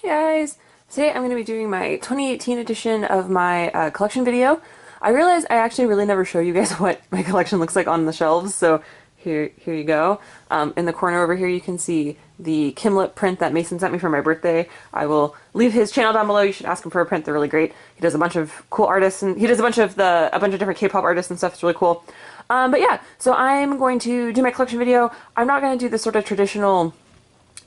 Hey guys! Today I'm going to be doing my 2018 edition of my collection video. I realized I actually really never show you guys what my collection looks like on the shelves, so here you go. In the corner over here you can see the Kimlip print that Mason sent me for my birthday. I will leave his channel down below. You should ask him for a print. They're really great. He does a bunch of cool artists, and he does a bunch of different K-pop artists and stuff. It's really cool. But yeah, so I'm going to do my collection video. I'm not going to do the sort of traditional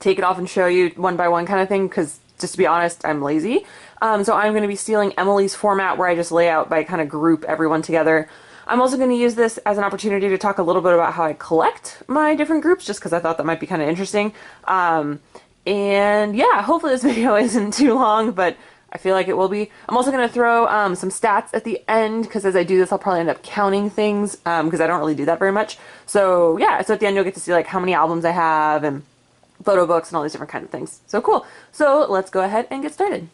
take it off and show you one by one kind of thing, because just to be honest, I'm lazy. So I'm going to be stealing Emily's format where I just lay out by kind of group everyone together. I'm also going to use this as an opportunity to talk a little bit about how I collect my different groups, just because I thought that might be kind of interesting. And yeah, hopefully this video isn't too long, but I feel like it will be. I'm also going to throw some stats at the end, because as I do this I'll probably end up counting things, because I don't really do that very much. So yeah, so at the end you'll get to see like how many albums I have and photo books and all these different kinds of things. So cool. So let's go ahead and get started.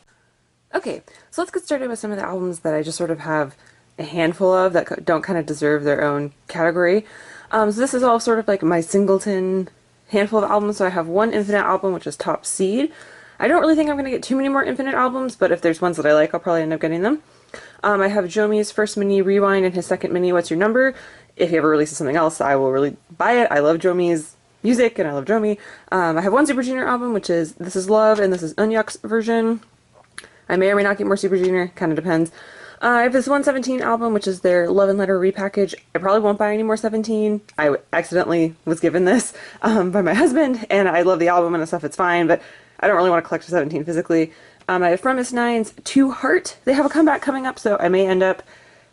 Okay, so let's get started with some of the albums that I just sort of have a handful of that don't kind of deserve their own category. So this is all sort of like my singleton handful of albums. So I have one Infinite album, which is Top Seed. I don't really think I'm going to get too many more Infinite albums, but if there's ones that I like, I'll probably end up getting them. I have Jomi's first mini Rewind and his second mini What's Your Number. If he ever releases something else, I will really buy it. I love Jomi's music and I love Jomi. I have one Super Junior album, which is This Is Love, and this is Eunhyuk's version. I may or may not get more Super Junior, kind of depends. I have this 117 album, which is their Love and Letter repackage. I probably won't buy any more 17. I accidentally was given this by my husband, and I love the album and stuff, it's fine, but I don't really want to collect a 17 physically. I have From Miss Nine's To Heart. They have a comeback coming up, so I may end up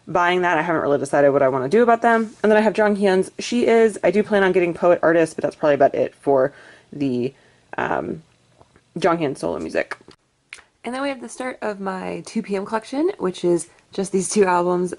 buying that. I haven't really decided what I want to do about them. And then I have Jonghyun's She Is. I do plan on getting Poet Artist, but that's probably about it for the Jonghyun solo music. And then we have the start of my 2 p.m. collection, which is just these 2 albums.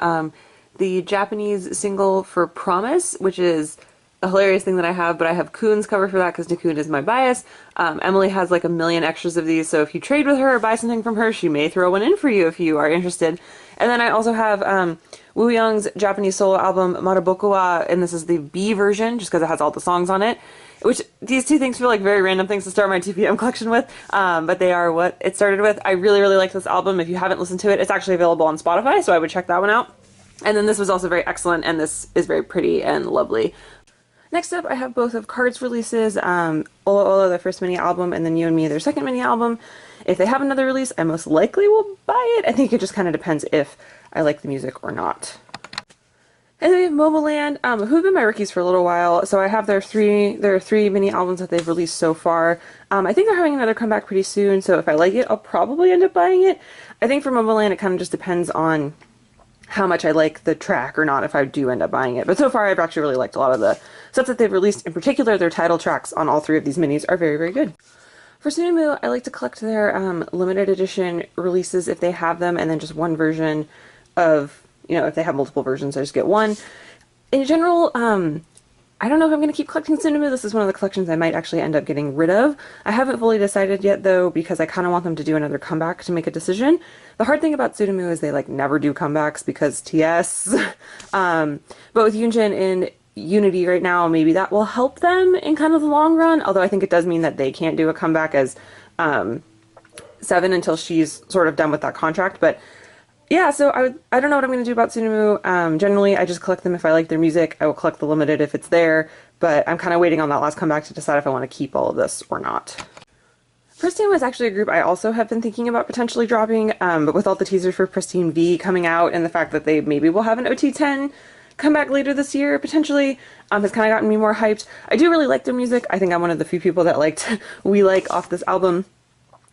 The Japanese single for Promise, which is a hilarious thing that I have, but I have Kun's cover for that because Kun is my bias. Emily has like a million extras of these, so if you trade with her or buy something from her, she may throw one in for you if you are interested. And then I also have Woo Young's Japanese solo album Maraboku wa, and this is the B version, just because it has all the songs on it. Which, these 2 things feel like very random things to start my 2 p.m. collection with, but they are what it started with. I really, really like this album. If you haven't listened to it, it's actually available on Spotify, so I would check that one out. And then this was also very excellent, and this is very pretty and lovely. Next up, I have both of Card's releases, Ola Ola, their first mini album, and then You and Me, their second mini album. If they have another release, I most likely will buy it. I think it just kind of depends if I like the music or not. And then we have Momoland, who have been my rookies for a little while. So I have their 3 mini albums that they've released so far. I think they're having another comeback pretty soon, so if I like it, I'll probably end up buying it. I think for Momoland, it kind of just depends on how much I like the track or not if I do end up buying it. But so far, I've actually really liked a lot of the stuff that they've released. In particular, their title tracks on all 3 of these minis are very, very good. For Sunamu, I like to collect their limited edition releases if they have them, and then just one version of, you know, if they have multiple versions, I just get one. In general, I don't know if I'm going to keep collecting Sunamu. This is one of the collections I might actually end up getting rid of. I haven't fully decided yet, though, because I kind of want them to do another comeback to make a decision. The hard thing about Sunamu is they, like, never do comebacks because TS. But with Yoonjin in Unity right now, maybe that will help them in kind of the long run, although I think it does mean that they can't do a comeback as Seven until she's sort of done with that contract. But yeah, so I don't know what I'm going to do about Sunamu. Generally, I just collect them if I like their music. I will collect the limited if it's there, but I'm kind of waiting on that last comeback to decide if I want to keep all of this or not. Pristine was actually a group I also have been thinking about potentially dropping, but with all the teasers for Pristine V coming out and the fact that they maybe will have an OT10 come back later this year, potentially, has kind of gotten me more hyped. I do really like their music. I think I'm one of the few people that liked We Like off this album,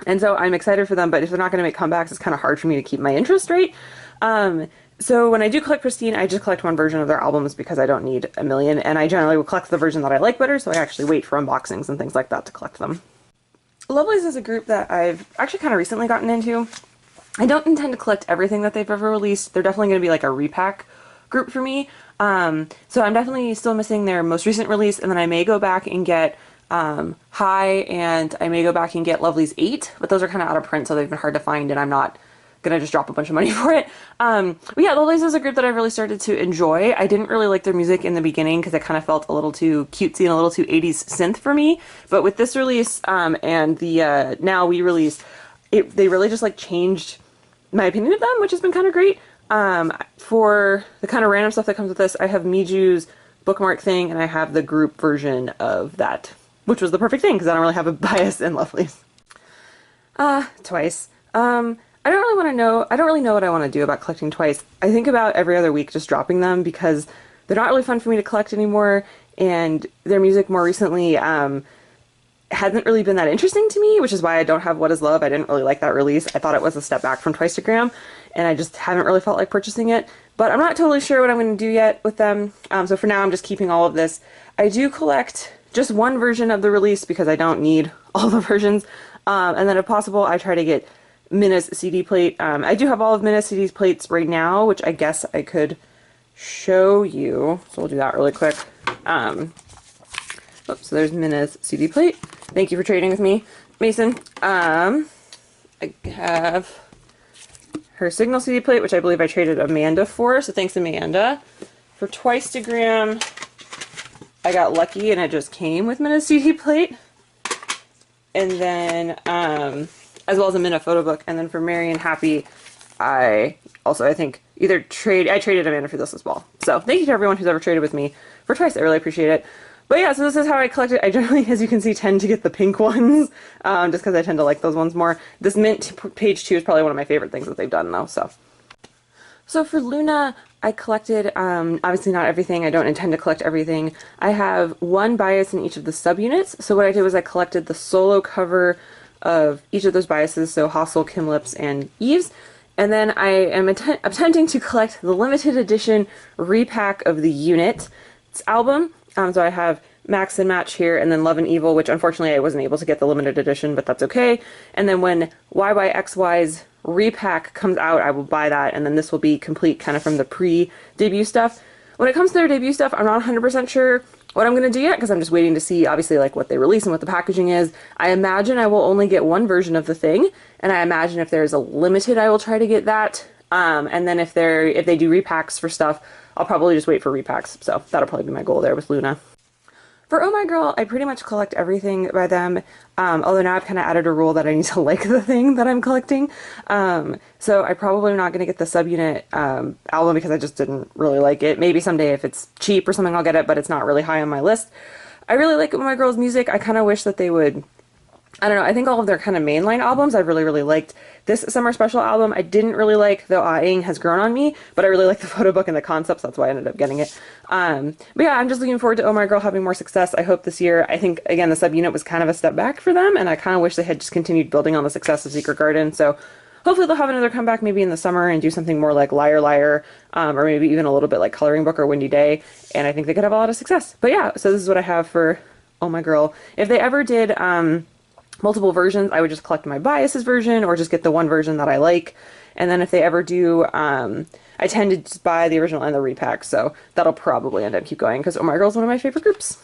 and so I'm excited for them, but if they're not going to make comebacks, it's kind of hard for me to keep my interest rate. So when I do collect Pristine, I just collect one version of their albums because I don't need a million, and I generally will collect the version that I like better, so I actually wait for unboxings and things like that to collect them. Lovelyz is a group that I've actually kind of recently gotten into. I don't intend to collect everything that they've ever released. They're definitely going to be like a repack group for me. So I'm definitely still missing their most recent release, and then I may go back and get High, and I may go back and get Lovelyz 8, but those are kind of out of print, so they've been hard to find, and I'm not gonna just drop a bunch of money for it. But yeah, Lollies is a group that I've really started to enjoy. I didn't really like their music in the beginning because it kind of felt a little too cutesy and a little too 80s synth for me. But with this release and the Now We release, they really just like changed my opinion of them, which has been kind of great. For the kind of random stuff that comes with this, I have Miju's bookmark thing, and I have the group version of that, which was the perfect thing because I don't really have a bias in Lovelies. Twice. I don't really know what I want to do about collecting Twice. I think about every other week just dropping them because they're not really fun for me to collect anymore, and their music more recently hasn't really been that interesting to me, which is why I don't have What Is Love. I didn't really like that release. I thought it was a step back from Twice-to-gram, and I just haven't really felt like purchasing it. But I'm not totally sure what I'm going to do yet with them, so for now I'm just keeping all of this. I do collect just one version of the release because I don't need all the versions, and then if possible I try to get Minna's CD plate. I do have all of Minna's CD plates right now, which I guess I could show you, so we'll do that really quick. So there's Minna's CD plate. Thank you for trading with me, Mason. I have her Signal CD plate, which I believe I traded Amanda for, so thanks Amanda. For Twice-to-gram, I got lucky and it just came with Minna's CD plate. And then, as well as a Minna photo book. And then for Mary and Happy, I think, I traded Amanda for this as well. So thank you to everyone who's ever traded with me for Twice. I really appreciate it. But yeah, so this is how I collect it. I generally, as you can see, tend to get the pink ones, just because I tend to like those ones more. This mint page 2 is probably one of my favorite things that they've done though, so. So for Luna, I collected, obviously not everything. I don't intend to collect everything. I have one bias in each of the subunits. So what I did was I collected the solo cover of each of those biases, so Hostel, Kim Lips, and Eve's. And then I am attempting to collect the limited edition repack of the Unit's album. So I have Max and Match here, and then Love and Evil, which unfortunately I wasn't able to get the limited edition, but that's okay. And then when YYXY's repack comes out, I will buy that, and then this will be complete kind of from the pre-debut stuff. When it comes to their debut stuff, I'm not 100% sure what I'm going to do yet, because I'm just waiting to see, obviously, like what they release and what the packaging is. I imagine I will only get one version of the thing, and I imagine if there's a limited, I will try to get that. And then if they do repacks for stuff, I'll probably just wait for repacks. So that'll probably be my goal there with Luna. For Oh My Girl, I pretty much collect everything by them, although now I've kind of added a rule that I need to like the thing that I'm collecting. So I probably am not going to get the subunit album because I just didn't really like it. Maybe someday if it's cheap or something I'll get it, but it's not really high on my list. I really like Oh My Girl's music. I kind of wish that they would, I don't know, I think all of their kind of mainline albums I've really, really liked. This Summer Special album I didn't really like, though Aing has grown on me, but I really like the photo book and the concepts, that's why I ended up getting it. But yeah, I'm just looking forward to Oh My Girl having more success. I hope this year, I think, again, the subunit was kind of a step back for them, and I kind of wish they had just continued building on the success of Secret Garden, so hopefully they'll have another comeback maybe in the summer and do something more like Liar Liar, or maybe even a little bit like Coloring Book or Windy Day, and I think they could have a lot of success. But yeah, so this is what I have for Oh My Girl. If they ever did multiple versions, I would just collect my biases version or just get the one version that I like. And then if they ever do, I tend to just buy the original and the repack, so that'll probably end up keep going because Oh My Girl is one of my favorite groups.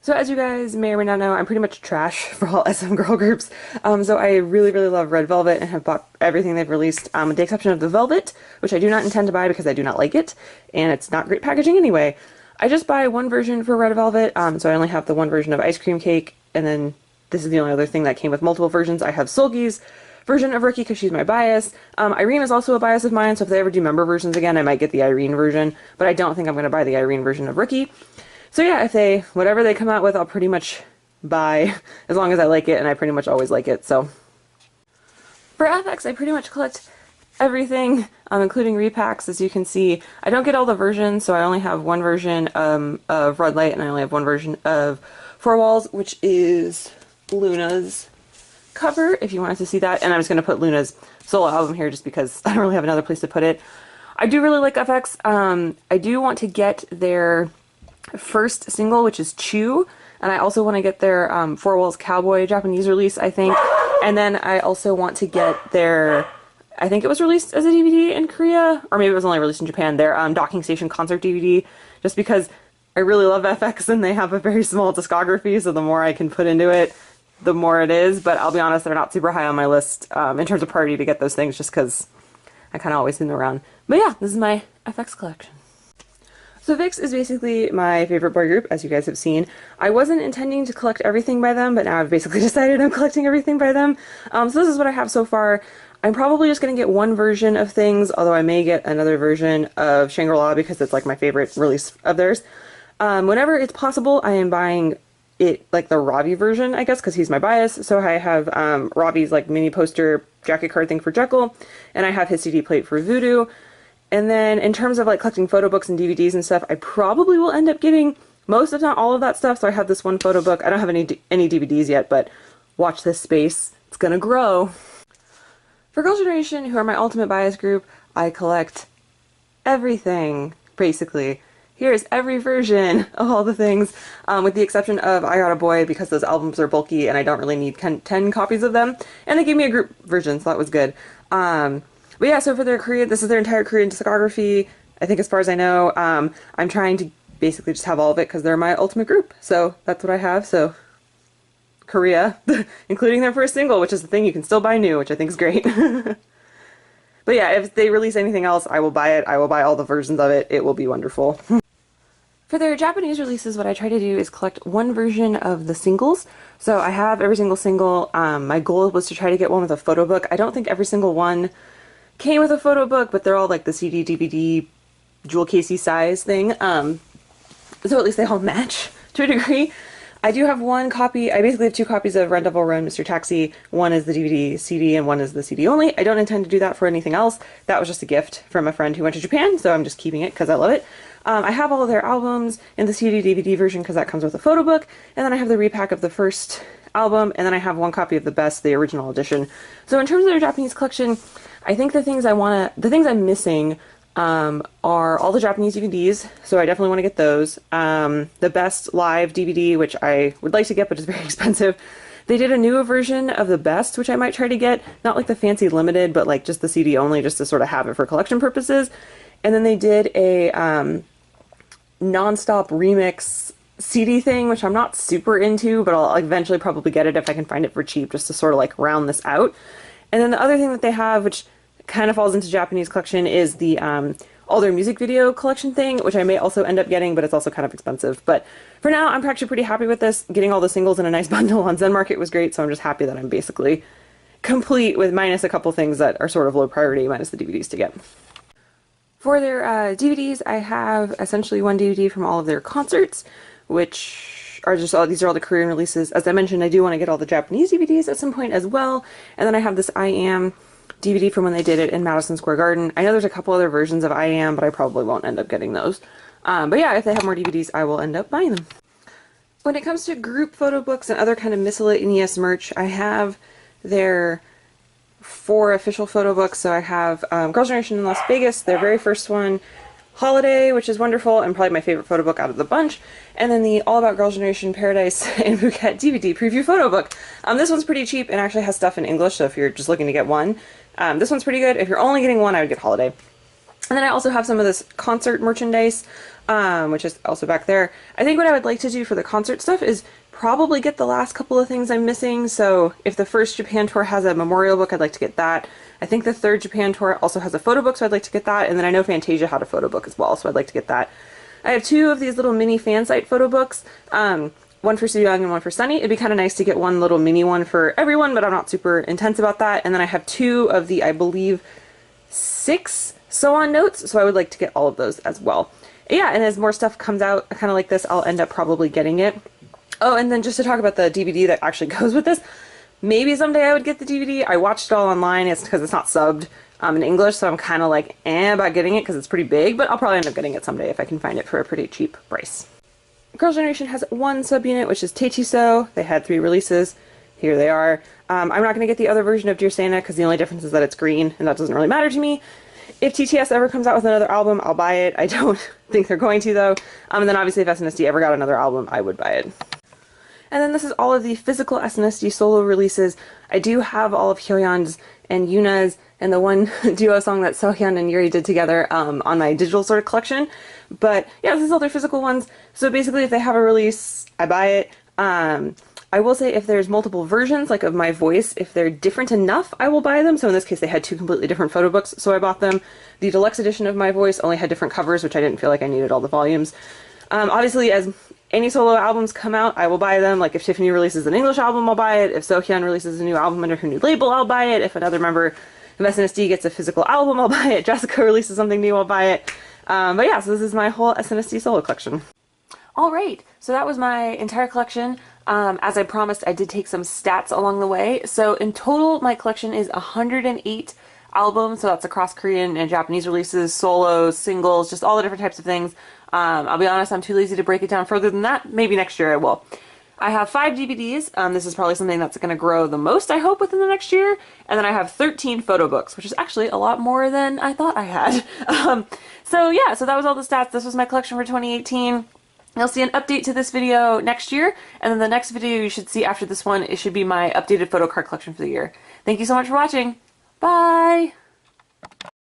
So as you guys may or may not know, I'm pretty much trash for all SM girl groups. So I really, really love Red Velvet and have bought everything they've released, with the exception of the Velvet, which I do not intend to buy because I do not like it, and it's not great packaging anyway. I just buy one version for Red Velvet, so I only have the one version of Ice Cream Cake, and then this is the only other thing that came with multiple versions. I have Solgi's version of Rookie because she's my bias. Irene is also a bias of mine, so if they ever do member versions again, I might get the Irene version, but I don't think I'm going to buy the Irene version of Rookie. So yeah, whatever they come out with, I'll pretty much buy, as long as I like it, and I pretty much always like it, so. For FX, I pretty much collect everything, including repacks, as you can see. I don't get all the versions, so I only have one version of Red Light, and I only have one version of Four Walls, which is Luna's cover, if you wanted to see that. And I'm just going to put Luna's solo album here just because I don't really have another place to put it. I do really like FX. I do want to get their first single, which is Chew, and I also want to get their Four Walls Cowboy Japanese release, I think. And then I also want to get their, I think it was released as a DVD in Korea, or maybe it was only released in Japan, their Docking Station concert DVD, just because I really love FX and they have a very small discography, so the more I can put into it, the more it is. But I'll be honest, they're not super high on my list in terms of priority to get those things, just because I kind of always see them around. But yeah, this is my FX collection. So VIX is basically my favorite boy group, as you guys have seen. I wasn't intending to collect everything by them, but now I've basically decided I'm collecting everything by them. So this is what I have so far. I'm probably just going to get one version of things, although I may get another version of Shangri-La because it's like my favorite release of theirs. Whenever it's possible, I am buying it like the Robbie version, I guess, because he's my bias. So I have Robbie's like mini poster jacket card thing for Jekyll, and I have his CD plate for Voodoo. And then in terms of like collecting photo books and DVDs and stuff, I probably will end up getting most, if not all of that stuff. So I have this one photo book. I don't have any DVDs yet, but watch this space. It's gonna grow. For Girls' Generation, who are my ultimate bias group, I collect everything, basically. Here's every version of all the things, with the exception of I Got a Boy, because those albums are bulky and I don't really need 10 copies of them. And they gave me a group version, so that was good. But yeah, so for their Korean, this is their entire Korean discography, I think, as far as I know. I'm trying to basically just have all of it because they're my ultimate group. So that's what I have. So Korea, including their first single, which is the thing you can still buy new, which I think is great. But yeah, if they release anything else, I will buy it. I will buy all the versions of it. It will be wonderful. For their Japanese releases, what I try to do is collect one version of the singles. So I have every single single. My goal was to try to get one with a photo book. I don't think every single one came with a photo book, but they're all like the CD, DVD, jewel casey size thing. So at least they all match to a degree. I do have one copy. I basically have two copies of Red Devil Run, Mr. Taxi. One is the DVD CD and one is the CD only. I don't intend to do that for anything else. That was just a gift from a friend who went to Japan, so I'm just keeping it because I love it. I have all of their albums in the CD DVD version because that comes with a photo book, and then I have the repack of the first album, and then I have one copy of the best, the original edition. So in terms of their Japanese collection, I think the things I'm missing are all the Japanese DVDs, so I definitely want to get those. The best live DVD, which I would like to get, but it's very expensive. They did a newer version of the best, which I might try to get. Not like the fancy limited, but like just the CD only, just to sort of have it for collection purposes. And then they did a non-stop remix CD thing, which I'm not super into, but I'll eventually probably get it if I can find it for cheap, just to sort of like round this out. And then the other thing that they have, which kind of falls into Japanese collection, is the all their music video collection thing, which I may also end up getting, but it's also kind of expensive. But for now, I'm actually pretty happy with this. Getting all the singles in a nice bundle on Zen Market was great, so I'm just happy that I'm basically complete with minus a couple things that are sort of low priority, minus the DVDs to get. For their DVDs, I have essentially one DVD from all of their concerts, which are just all, these are all the Korean releases. As I mentioned, I do want to get all the Japanese DVDs at some point as well. And then I have this I Am DVD from when they did it in Madison Square Garden. I know there's a couple other versions of I Am, but I probably won't end up getting those. But yeah, if they have more DVDs, I will end up buying them. When it comes to group photo books and other kind of miscellaneous merch, I have their 4 official photo books. So I have Girls' Generation in Las Vegas, their very first one, Holiday, which is wonderful and probably my favorite photo book out of the bunch, and then the All About Girls' Generation Paradise and Phuket DVD preview photo book. This one's pretty cheap and actually has stuff in English, so if you're just looking to get one, this one's pretty good. If you're only getting one, I would get Holiday. And then I also have some of this concert merchandise, which is also back there. I think what I would like to do for the concert stuff is probably get the last couple of things I'm missing. So if the first Japan tour has a memorial book, I'd like to get that. I think the third Japan tour also has a photo book, so I'd like to get that. And then I know Fantasia had a photo book as well, so I'd like to get that. I have 2 of these little mini fan site photo books, one for Soo-young and one for Sunny. It'd be kind of nice to get one little mini one for everyone, but I'm not super intense about that. And then I have 2 of the, I believe, 6 sew-on notes, so I would like to get all of those as well. Yeah, and as more stuff comes out kind of like this, I'll end up probably getting it. Oh, and then just to talk about the DVD that actually goes with this, maybe someday I would get the DVD. I watched it all online. It's because it's not subbed in English, so I'm kind of like about getting it because it's pretty big, but I'll probably end up getting it someday if I can find it for a pretty cheap price. Girls' Generation has one subunit, which is Taechiso. They had 3 releases. Here they are. I'm not going to get the other version of Dear Santa because the only difference is that it's green, and that doesn't really matter to me. If TTS ever comes out with another album, I'll buy it. I don't think they're going to, though. And then obviously if SNSD ever got another album, I would buy it. And then this is all of the physical SNSD solo releases. I do have all of Hyoyeon's and Yuna's and the one duo song that Sohyun and Yuri did together on my digital sort of collection. But yeah, this is all their physical ones. So basically if they have a release, I buy it. I will say if there's multiple versions, like of my voice, if they're different enough, I will buy them. So in this case, they had two completely different photo books, so I bought them. The deluxe edition of my voice only had different covers, which I didn't feel like I needed all the volumes. Obviously, as any solo albums come out, I will buy them. Like if Tiffany releases an English album, I'll buy it. If Sohyun releases a new album under her new label, I'll buy it. If another member of SNSD gets a physical album, I'll buy it. Jessica releases something new, I'll buy it. But yeah, so this is my whole SNSD solo collection. Alright, so that was my entire collection. As I promised, I did take some stats along the way. So in total, my collection is 108 albums, so that's across Korean and Japanese releases, solos, singles, just all the different types of things. I'll be honest, I'm too lazy to break it down further than that. Maybe next year I will. I have 5 DVDs. This is probably something that's going to grow the most, I hope, within the next year. And then I have 13 photo books, which is actually a lot more than I thought I had. So yeah, so that was all the stats. This was my collection for 2018. You'll see an update to this video next year, and then the next video you should see after this one, it should be my updated photo card collection for the year. Thank you so much for watching. Bye!